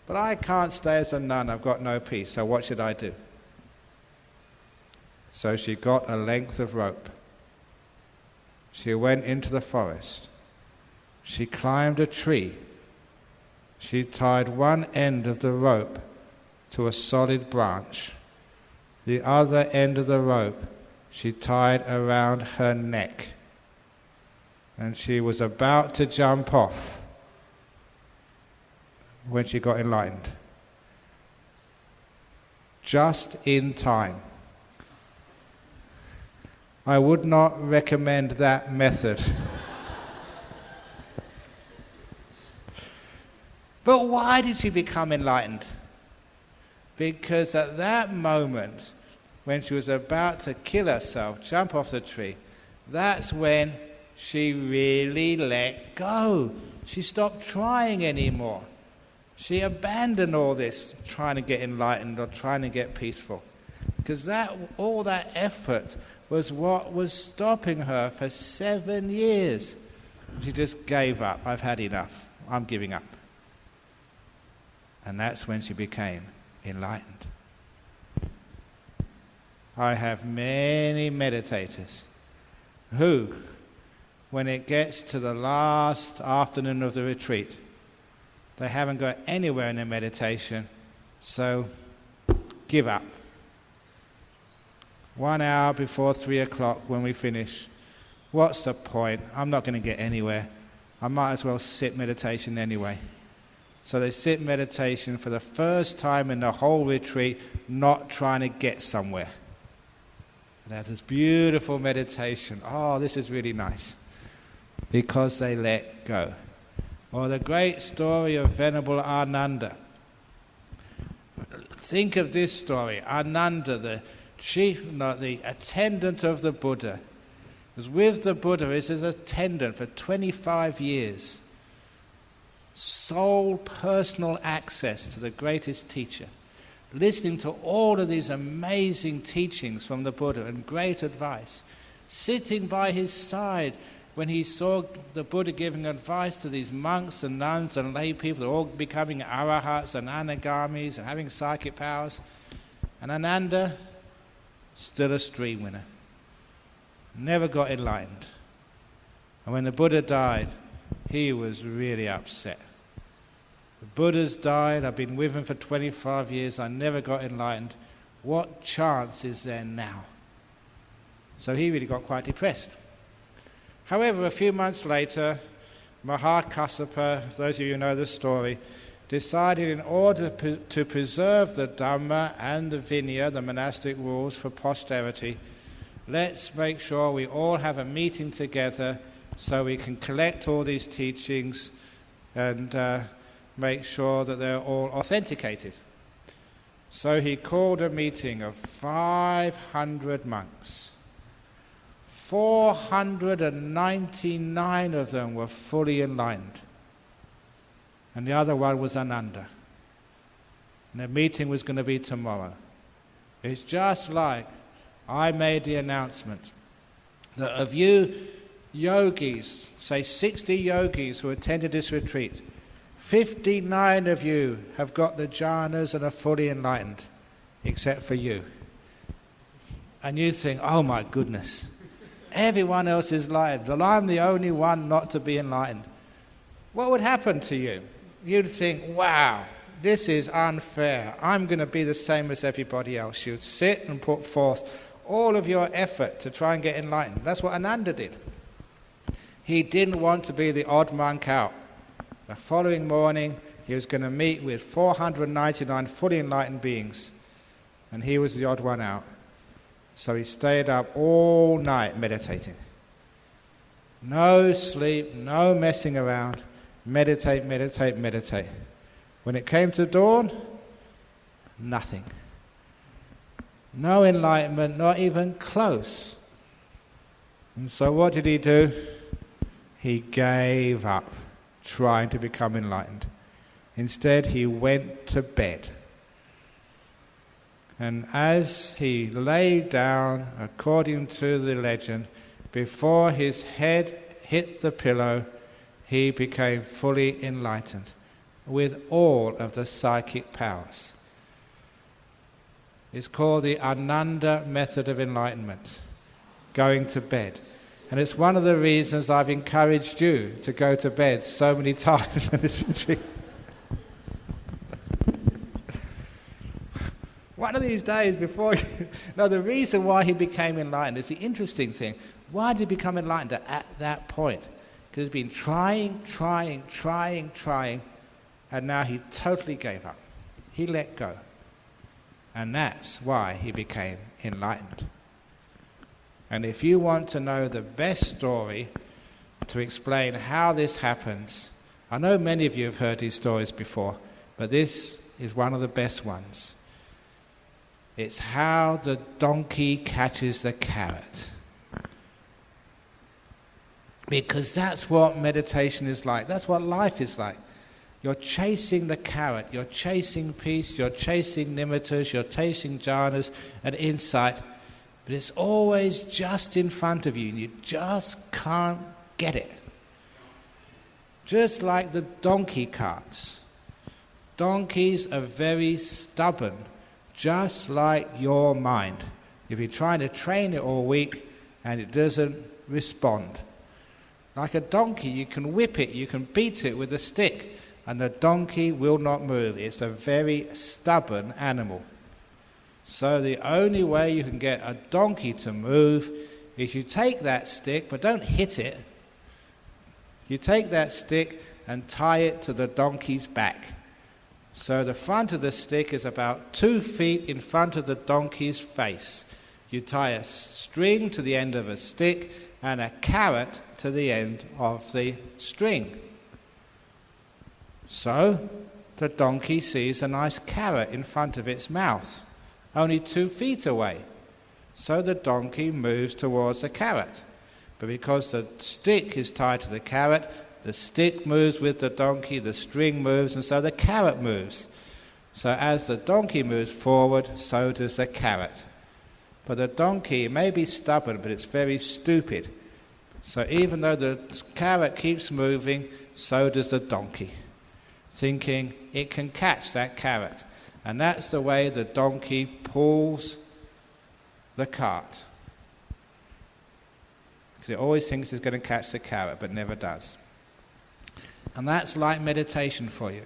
But I can't stay as a nun, I've got no peace, so what should I do? So she got a length of rope. She went into the forest. She climbed a tree. She tied one end of the rope to a solid branch. The other end of the rope she tied around her neck. And she was about to jump off when she got enlightened. Just in time. I would not recommend that method. But why did she become enlightened? Because at that moment, when she was about to kill herself, jump off the tree, that's when she really let go. She stopped trying anymore. She abandoned all this trying to get enlightened or trying to get peaceful. Because all that effort was what was stopping her for 7 years. She just gave up. I've had enough. I'm giving up. And that's when she became enlightened. I have many meditators who, when it gets to the last afternoon of the retreat, they haven't got anywhere in their meditation, so give up. 1 hour before 3 o'clock when we finish, what's the point? I'm not going to get anywhere. I might as well sit meditation anyway. So they sit meditation for the first time in the whole retreat, not trying to get somewhere. And they have this beautiful meditation. Oh, this is really nice. Because they let go. Or the great story of Venerable Ananda. Think of this story. Ananda, the attendant of the Buddha, was with the Buddha as his attendant for 25 years. Sole personal access to the greatest teacher. Listening to all of these amazing teachings from the Buddha and great advice. Sitting by his side when he saw the Buddha giving advice to these monks and nuns and lay people, they're all becoming arahats and anagamis and having psychic powers. And Ananda, still a stream winner. Never got enlightened. And when the Buddha died, he was really upset. The Buddha's died, I've been with him for 25 years, I never got enlightened. What chance is there now? So he really got quite depressed. However, a few months later, Mahakassapa, those of you who know the story, decided in order to preserve the Dhamma and the Vinaya, the monastic rules for posterity, let's make sure we all have a meeting together so we can collect all these teachings and make sure that they're all authenticated. So he called a meeting of 500 monks. 499 of them were fully enlightened. And the other one was Ananda. And the meeting was going to be tomorrow. It's just like I made the announcement that of you yogis, say 60 yogis who attended this retreat, 59 of you have got the jhanas and are fully enlightened, except for you. And you think, oh my goodness, everyone else is enlightened, and I'm the only one not to be enlightened. What would happen to you? You'd think, wow, this is unfair. I'm going to be the same as everybody else. You'd sit and put forth all of your effort to try and get enlightened. That's what Ananda did. He didn't want to be the odd monk out. The following morning, he was going to meet with 499 fully enlightened beings, and he was the odd one out. So he stayed up all night meditating. No sleep, no messing around. Meditate, meditate, meditate. When it came to dawn, nothing. No enlightenment, not even close. And so what did he do? He gave up trying to become enlightened. Instead, he went to bed. And as he lay down, according to the legend, before his head hit the pillow, he became fully enlightened with all of the psychic powers. It's called the Ananda method of enlightenment, going to bed. And it's one of the reasons I've encouraged you to go to bed so many times on this retreat. One of these days before... No, the reason why he became enlightened is the interesting thing. Why did he become enlightened at that point? Because he's been trying, and now he totally gave up. He let go. And that's why he became enlightened. And if you want to know the best story to explain how this happens, I know many of you have heard these stories before, but this is one of the best ones. It's how the donkey catches the carrot. Because that's what meditation is like. That's what life is like. You're chasing the carrot. You're chasing peace. You're chasing nimittas. You're chasing jhanas and insight. But it's always just in front of you, and you just can't get it. Just like the donkey carts. Donkeys are very stubborn, just like your mind. You've been trying to train it all week, and it doesn't respond. Like a donkey, you can whip it, you can beat it with a stick, and the donkey will not move. It's a very stubborn animal. So the only way you can get a donkey to move is you take that stick, but don't hit it. You take that stick and tie it to the donkey's back. So the front of the stick is about 2 feet in front of the donkey's face. You tie a string to the end of a stick and a carrot to the end of the string. So the donkey sees a nice carrot in front of its mouth, only 2 feet away. So the donkey moves towards the carrot. But because the stick is tied to the carrot, the stick moves with the donkey, the string moves, and so the carrot moves. So as the donkey moves forward, so does the carrot. But the donkey may be stubborn, but it's very stupid. So even though the carrot keeps moving, so does the donkey, thinking it can catch that carrot. And that's the way the donkey pulls the cart. Because it always thinks it's going to catch the carrot, but never does. And that's like meditation for you.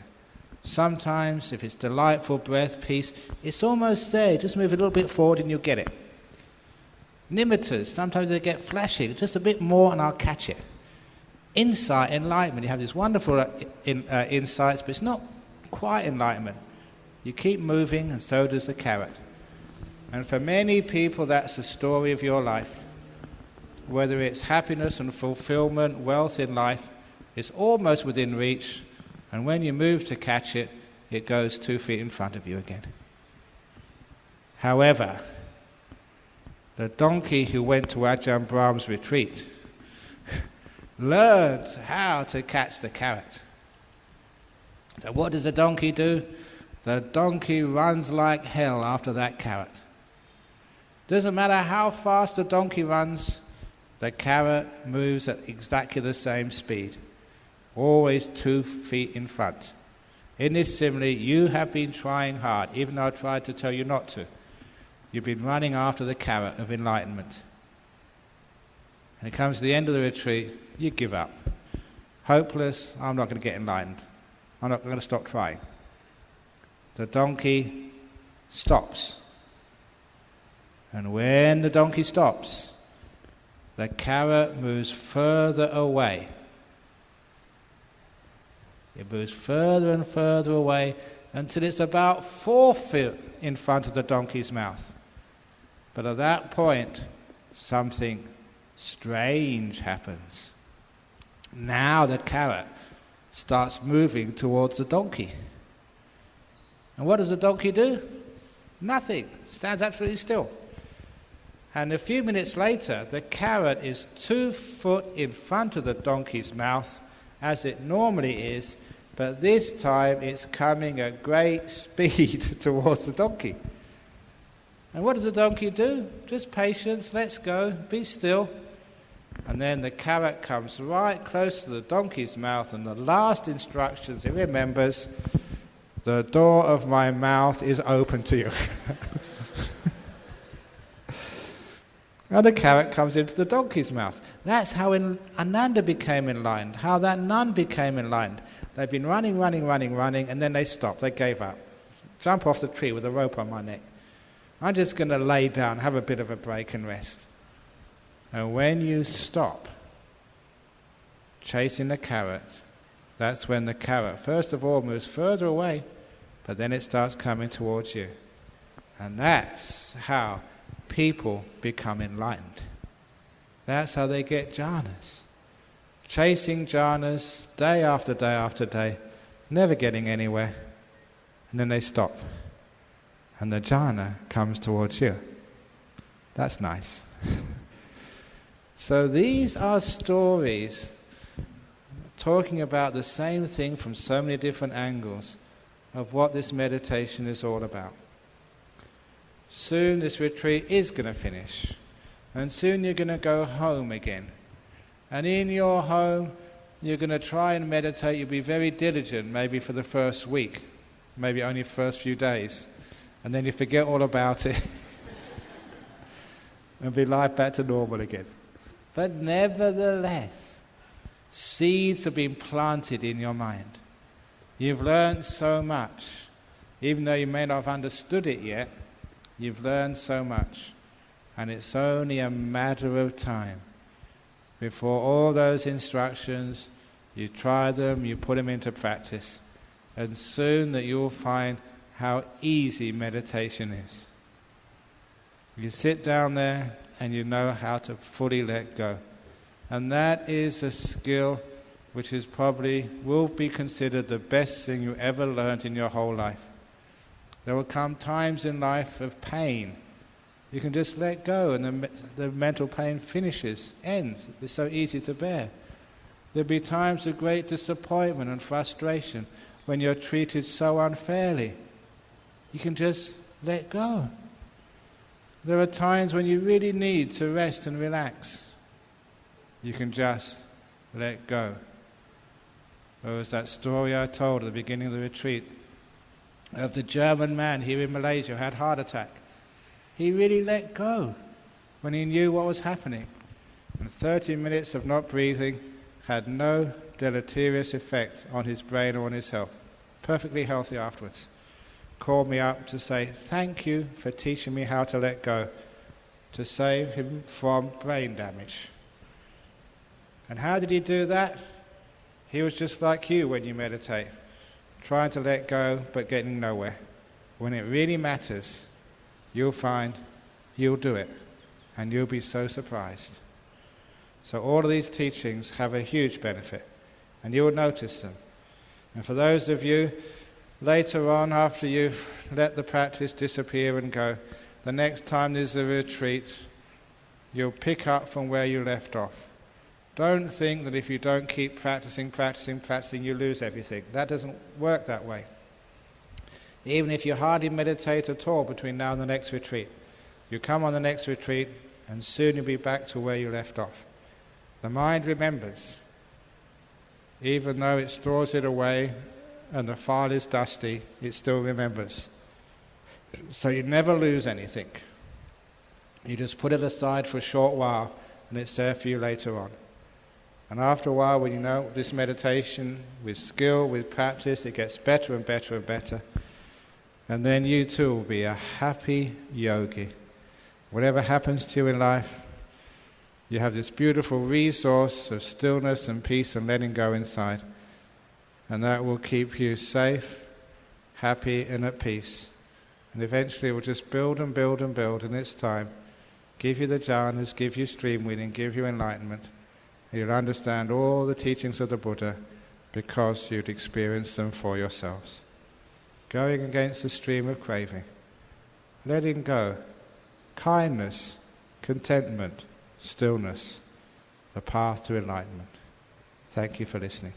Sometimes, if it's delightful breath, peace, it's almost there. Just move a little bit forward and you'll get it. Nimittas, sometimes they get flashing, just a bit more and I'll catch it. Insight, enlightenment, you have these wonderful insights, but it's not quite enlightenment. You keep moving and so does the carrot. And for many people, that's the story of your life. Whether it's happiness and fulfillment, wealth in life, it's almost within reach, and when you move to catch it, it goes 2 feet in front of you again. However, the donkey who went to Ajahn Brahm's retreat learned how to catch the carrot. So what does the donkey do? The donkey runs like hell after that carrot. Doesn't matter how fast the donkey runs, the carrot moves at exactly the same speed. Always 2 feet in front. In this simile, you have been trying hard, even though I tried to tell you not to. You've been running after the carrot of enlightenment. And it comes to the end of the retreat, you give up. Hopeless, I'm not going to get enlightened. I'm not going to stop trying. The donkey stops. And when the donkey stops, the carrot moves further away. It moves further and further away until it's about 4 feet in front of the donkey's mouth. But at that point, something strange happens. Now the carrot starts moving towards the donkey. And what does the donkey do? Nothing. Stands absolutely still. And a few minutes later, the carrot is 2 foot in front of the donkey's mouth, as it normally is, but this time it's coming at great speed towards the donkey. And what does the donkey do? Just patience, let's go, be still. And then the carrot comes right close to the donkey's mouth, and the last instructions, it remembers, the door of my mouth is open to you. And the carrot comes into the donkey's mouth. That's how Ananda became enlightened, how that nun became enlightened. They'd been running, and then they stopped, they gave up. Jump off the tree with a rope on my neck. I'm just going to lay down, have a bit of a break and rest. And when you stop chasing the carrot, that's when the carrot, first of all, moves further away, but then it starts coming towards you. And that's how people become enlightened. That's how they get jhanas. chasing jhanas day after day after day, never getting anywhere, and then they stop. And the jhana comes towards you. That's nice. So these are stories talking about the same thing from so many different angles of what this meditation is all about. Soon this retreat is going to finish, and soon you're going to go home again. And in your home, you're going to try and meditate. You'll be very diligent, maybe for the first week, maybe only the first few days. And then you forget all about it and be life back to normal again. But nevertheless, seeds have been planted in your mind. You've learned so much. Even though you may not have understood it yet, you've learned so much. And it's only a matter of time before all those instructions, you try them, you put them into practice. And soon that you'll find how easy meditation is. You sit down there and you know how to fully let go. And that is a skill which is probably will be considered the best thing you ever learned in your whole life. There will come times in life of pain. You can just let go and the mental pain finishes, ends. It's so easy to bear. There'll be times of great disappointment and frustration when you're treated so unfairly. You can just let go. There are times when you really need to rest and relax. You can just let go. There was that story I told at the beginning of the retreat of the German man here in Malaysia who had a heart attack. He really let go when he knew what was happening. And 30 minutes of not breathing had no deleterious effect on his brain or on his health. Perfectly healthy afterwards. Called me up to say, thank you for teaching me how to let go, to save him from brain damage. And how did he do that? He was just like you when you meditate, trying to let go but getting nowhere. When it really matters, you'll find you'll do it, and you'll be so surprised. So all of these teachings have a huge benefit, and you will notice them. And for those of you later on, after you've let the practice disappear and go, the next time there's a retreat, you'll pick up from where you left off. Don't think that if you don't keep practicing, you lose everything. That doesn't work that way. Even if you hardly meditate at all between now and the next retreat, you come on the next retreat and soon you'll be back to where you left off. The mind remembers. Even though it stores it away and the file is dusty, it still remembers. So you never lose anything. You just put it aside for a short while and it's there for you later on. And after a while, when you know this meditation, with skill, with practice, it gets better and better and better. And then you too will be a happy yogi. Whatever happens to you in life, you have this beautiful resource of stillness and peace and letting go inside. And that will keep you safe, happy and at peace. And eventually it will just build and build and build in its time. Give you the jhanas, give you stream winning, give you enlightenment. And you'll understand all the teachings of the Buddha because you'd experienced them for yourselves. Going against the stream of craving. Letting go. Kindness, contentment, stillness. The path to enlightenment. Thank you for listening.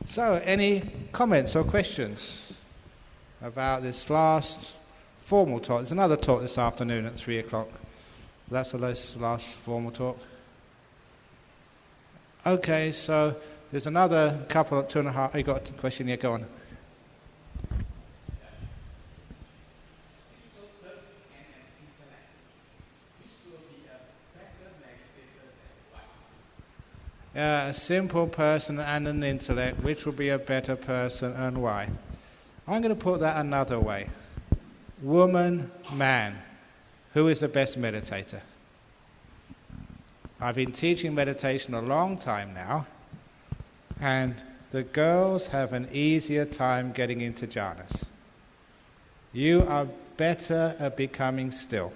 So, any comments or questions about this last formal talk? There's another talk this afternoon at 3 o'clock. That's the last formal talk. Okay, so there's another couple, 2.5. You got a question here? Go on. A simple person and an intellect, which will be a better person and why? I'm going to put that another way. Woman, man, who is the best meditator? I've been teaching meditation a long time now, and the girls have an easier time getting into jhanas. You are better at becoming still.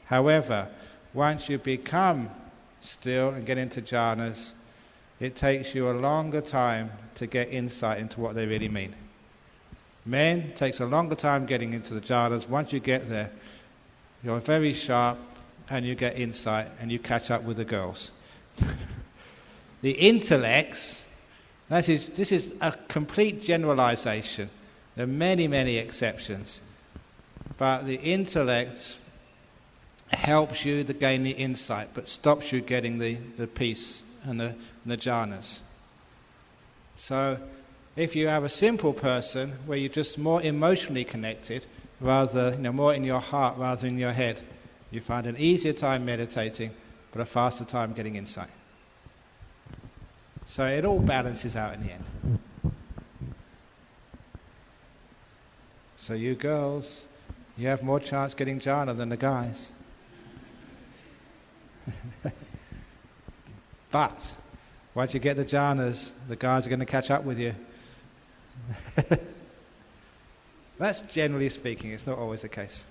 However, once you become still and get into jhanas, it takes you a longer time to get insight into what they really mean. Men, takes a longer time getting into the jhanas. Once you get there, you're very sharp and you get insight and you catch up with the girls. The intellects, this is a complete generalization. There are many, many exceptions. But the intellect helps you to gain the insight, but stops you getting the peace and the jhanas. So if you have a simple person where you're just more emotionally connected, rather, more in your heart rather than in your head, you find an easier time meditating, but a faster time getting insight. So it all balances out in the end. So you girls, you have more chance getting jhana than the guys. But once you get the jhanas, the guys are going to catch up with you. That's generally speaking, it's not always the case.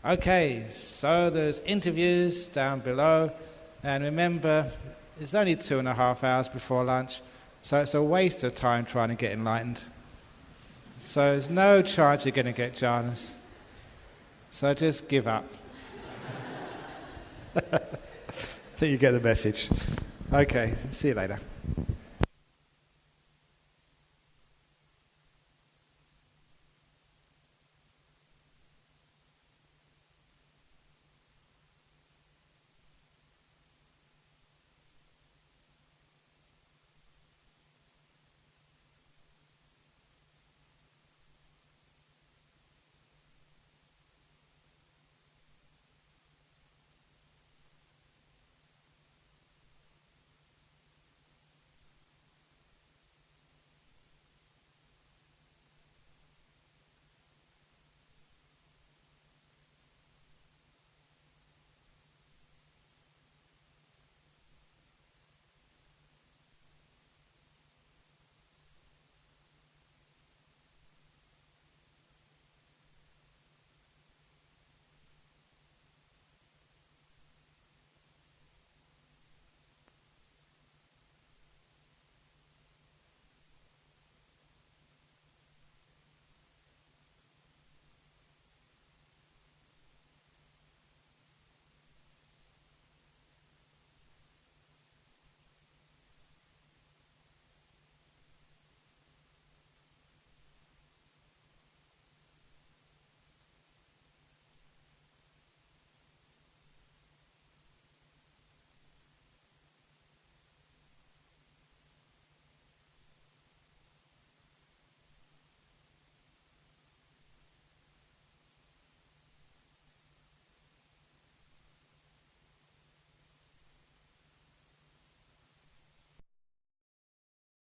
Okay, so there's interviews down below, and remember, it's only 2.5 hours before lunch, so it's a waste of time trying to get enlightened. So there's no chance you're going to get jhanas. So just give up. I think you get the message. Okay, see you later.